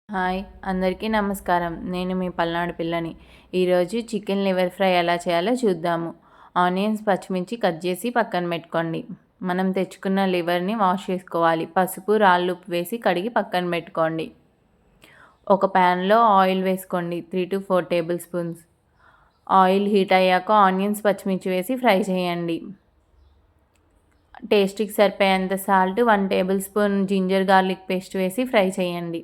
Hi! అందరికీ నమస్కారం. నేను మీ పల్నాడు పిల్లని. ఈరోజు చికెన్ లివర్ ఫ్రై ఎలా చేయాలో చూద్దాము. ఆనియన్స్, పచ్చిమిర్చి కట్ చేసి పక్కన పెట్టుకోండి. మనం తెచ్చుకున్న లివర్‌ని వాష్ చేసుకోవాలి. పసుపు, రాళ్ళుప్పు వేసి కడిగి పక్కన పెట్టుకోండి. ఒక ప్యాన్‌లో ఆయిల్ వేసుకోండి. 3-4 టేబుల్ స్పూన్స్. ఆయిల్ హీట్ అయ్యాక ఆనియన్స్, పచ్చిమిర్చి వేసి ఫ్రై చేయండి. టేస్ట్‌కి సరిపోయేంత salt, 1 tablespoon ginger garlic paste వేసి ఫ్రై చేయండి.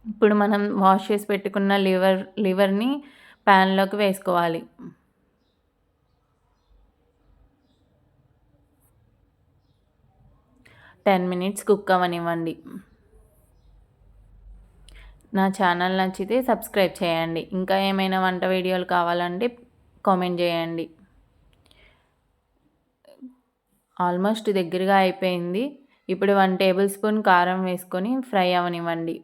ఇప్పుడు మనం వాష్ చేసి పెట్టుకున్న లివర్‌ని ప్యాన్‌లోకి వేసుకోవాలి. 10 మినిట్స్ కుక్ అవ్వనివ్వండి. నా ఛానల్ నచ్చితే సబ్స్క్రైబ్ చేయండి. ఇంకా ఏమైనా వంట వీడియోలు కావాలంటే కామెంట్ చేయండి. ఆల్మోస్ట్ దగ్గరగా అయిపోయింది. ఇప్పుడు 1 టేబుల్ స్పూన్ కారం వేసుకొని ఫ్రై అవ్వనివ్వండి.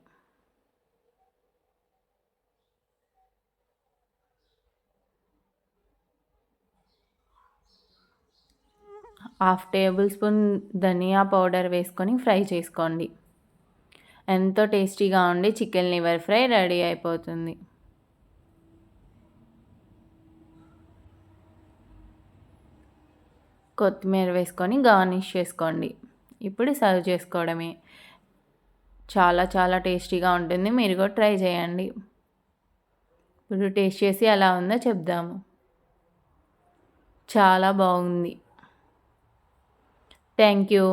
హాఫ్ టేబుల్ స్పూన్ ధనియా పౌడర్ వేసుకొని ఫ్రై చేసుకోండి. ఎంతో టేస్టీగా ఉండే చికెన్ లివర్ ఫ్రై రెడీ అయిపోతుంది. కొత్తిమీర వేసుకొని గార్నిష్ చేసుకోండి. ఇప్పుడు సర్వ్ చేసుకోవడమే. చాలా చాలా టేస్టీగా ఉంటుంది. మీరు కూడా ట్రై చేయండి. ఇప్పుడు టేస్ట్ చేసి ఎలా ఉందో చెప్దాము. చాలా బాగుంది. Thank you.